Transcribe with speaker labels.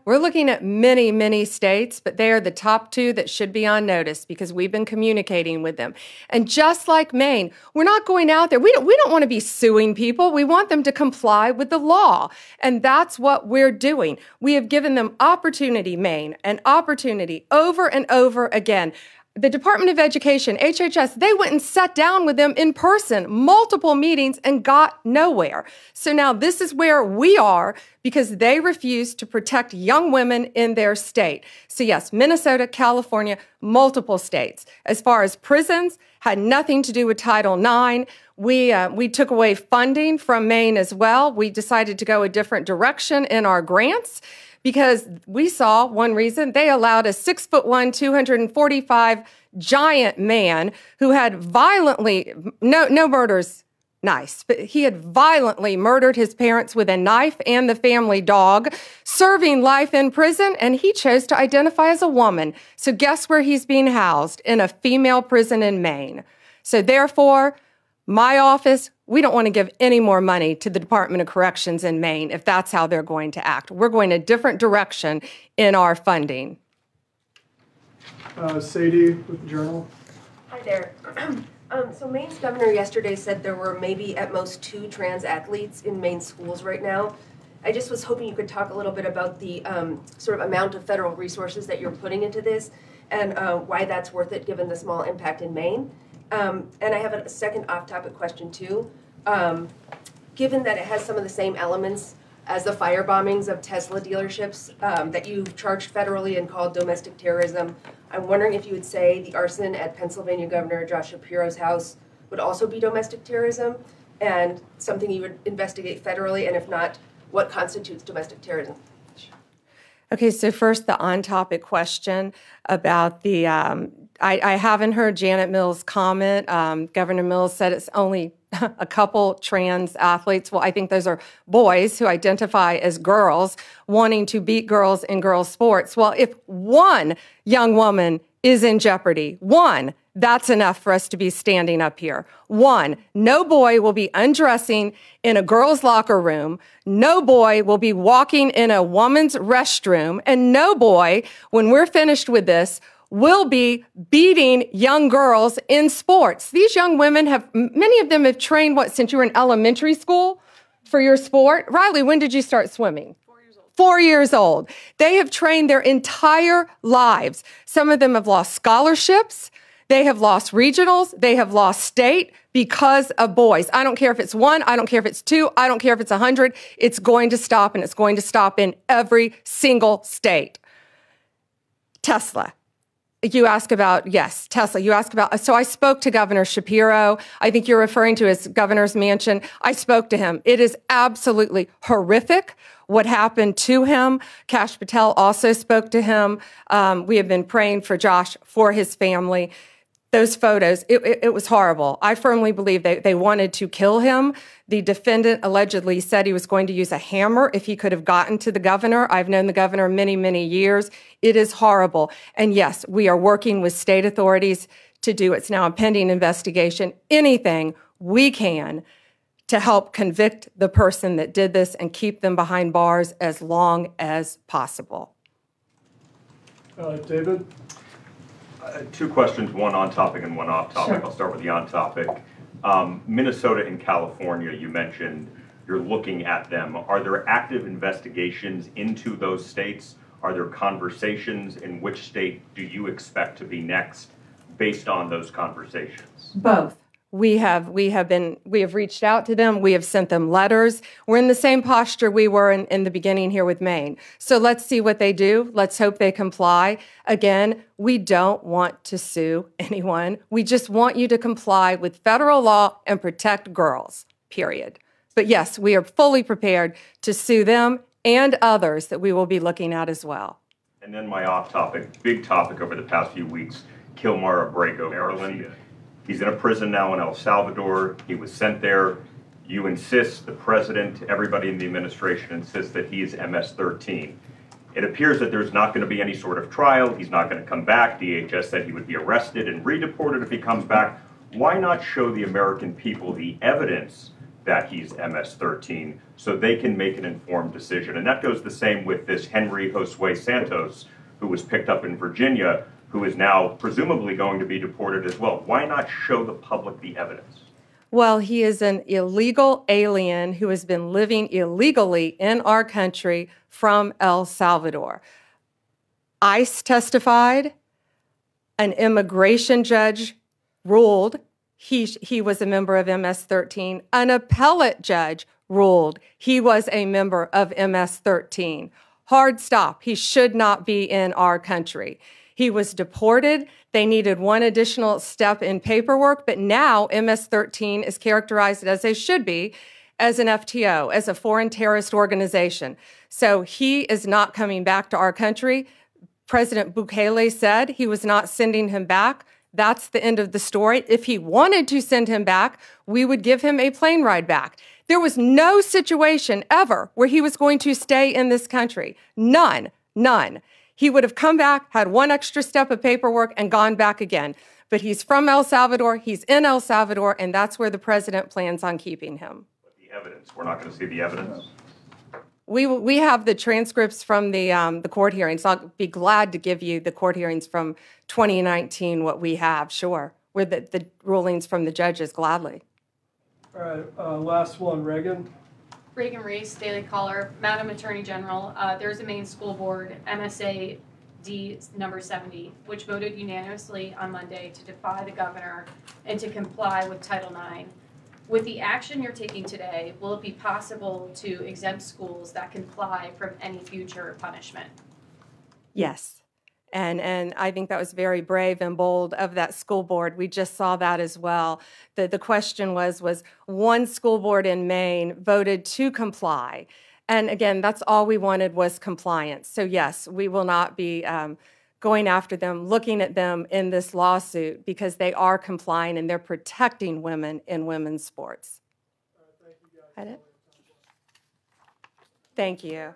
Speaker 1: We're looking at many, many states, but they are the top two that should be on notice because we've been communicating with them. And just like Maine, we're not going out there. We don't want to be suing people. We want them to comply with the law. And that's what we're doing. We have given them opportunity, Maine, an opportunity over and over again. The Department of Education, HHS, they went and sat down with them in person, multiple meetings, and got nowhere. So now this is where we are because they refuse to protect young women in their state. So yes, Minnesota, California, multiple states. As far as prisons, had nothing to do with Title IX. We took away funding from Maine as well. We decided to go a different direction in our grants, because we saw one reason they allowed a 6'1", 245 giant man who had violently, no murders, nice, but he had violently murdered his parents with a knife and the family dog, serving life in prison, and he chose to identify as a woman. So guess where he's being housed? In a female prison in Maine. So therefore, my office, we don't want to give any more money to the Department of Corrections in Maine if that's how they're going to act. We're going a different direction in our funding.
Speaker 2: Sadie with the Journal.
Speaker 3: Hi there. So Maine's governor yesterday said there were maybe at most 2 trans athletes in Maine schools right now. I just was hoping you could talk a little bit about the sort of amount of federal resources that you're putting into this and why that's worth it given the small impact in Maine. And I have a second off-topic question, too. Given that it has some of the same elements as the fire bombings of Tesla dealerships that you've charged federally and called domestic terrorism, I'm wondering if you would say the arson at Pennsylvania Governor Josh Shapiro's house would also be domestic terrorism and something you would investigate federally, and if not, what constitutes domestic terrorism?
Speaker 1: Okay, so first the on-topic question about the I haven't heard Janet Mills' comment. Governor Mills said it's only a couple trans athletes. Well, I think those are boys who identify as girls wanting to beat girls in girls' sports. Well, if one young woman is in jeopardy, one, that's enough for us to be standing up here. One, no boy will be undressing in a girl's locker room. No boy will be walking in a woman's restroom. And no boy, when we're finished with this, will be beating young girls in sports. These young women many of them have trained, since you were in elementary school for your sport? Riley, when did you start swimming?
Speaker 4: 4 years old.
Speaker 1: 4 years old. They have trained their entire lives. Some of them have lost scholarships. They have lost regionals. They have lost state because of boys. I don't care if it's 1. I don't care if it's 2. I don't care if it's 100. It's going to stop, and it's going to stop in every single state. Tesla. You ask about, yes, Tesla. You ask about, so I spoke to Governor Shapiro. I think you're referring to his governor's mansion. I spoke to him. It is absolutely horrific what happened to him. Kash Patel also spoke to him. We have been praying for Josh, for his family. Those photos, it was horrible. I firmly believe they wanted to kill him. The defendant allegedly said he was going to use a hammer if he could have gotten to the governor. I've known the governor many, many years. It is horrible. And yes, we are working with state authorities to do, it's now a pending investigation, anything we can to help convict the person that did this and keep them behind bars as long as possible.
Speaker 2: David?
Speaker 5: 2 questions, one on topic and one off topic. Sure. I'll start with the on topic. Minnesota and California, you mentioned you're looking at them. Are there active investigations into those states? Are there conversations? In which state do you expect to be next based on those conversations?
Speaker 1: Both. We have reached out to them. We have sent them letters. We're in the same posture we were in the beginning here with Maine. So let's see what they do. Let's hope they comply. Again, we don't want to sue anyone. We just want you to comply with federal law and protect girls, period. But yes, we are fully prepared to sue them and others that we will be looking at as well.
Speaker 5: And then my off topic, big topic over the past few weeks, Kilmar Abrego, Maryland. He's in a prison now in El Salvador. He was sent there. You insist, the president, everybody in the administration insists that he is MS-13. It appears that there's not going to be any sort of trial. He's not going to come back. DHS said he would be arrested and redeported if he comes back. Why not show the American people the evidence that he's MS-13 so they can make an informed decision. And that goes the same with this Henry Josue Santos, who was picked up in Virginia, who is now presumably going to be deported as well. Why not show the public the evidence?
Speaker 1: Well, he is an illegal alien who has been living illegally in our country from El Salvador. ICE testified, an immigration judge ruled he was a member of MS-13. An appellate judge ruled he was a member of MS-13. Hard stop. He should not be in our country. He was deported. They needed one additional step in paperwork, but now MS-13 is characterized as they should be, as an FTO, as a foreign terrorist organization. So he is not coming back to our country. President Bukele said he was not sending him back. That's the end of the story. If he wanted to send him back, we would give him a plane ride back. There was no situation ever where he was going to stay in this country. None. He would have come back, had one extra step of paperwork, and gone back again. But he's from El Salvador, he's in El Salvador, and that's where the president plans on keeping him.
Speaker 5: But the evidence, we're not going to see the evidence?
Speaker 1: We have the transcripts from the court hearings. I'll be glad to give you the court hearings from 2019, what we have, sure. With the rulings from the judges, gladly.
Speaker 2: All right, last one, Reagan.
Speaker 4: Reagan Reese, Daily Caller. Madam Attorney General, there's a Maine school board, MSA D number 70, which voted unanimously on Monday to defy the governor and to comply with Title IX. With the action you're taking today, will it be possible to exempt schools that comply from any future punishment?
Speaker 1: Yes. And I think that was very brave and bold of that school board. We just saw that as well. The question was one school board in Maine voted to comply. And again, that's all we wanted was compliance. So yes, we will not be going after them, looking at them in this lawsuit because they are complying and they're protecting women in women's sports.
Speaker 2: Thank you guys.
Speaker 1: Thank you.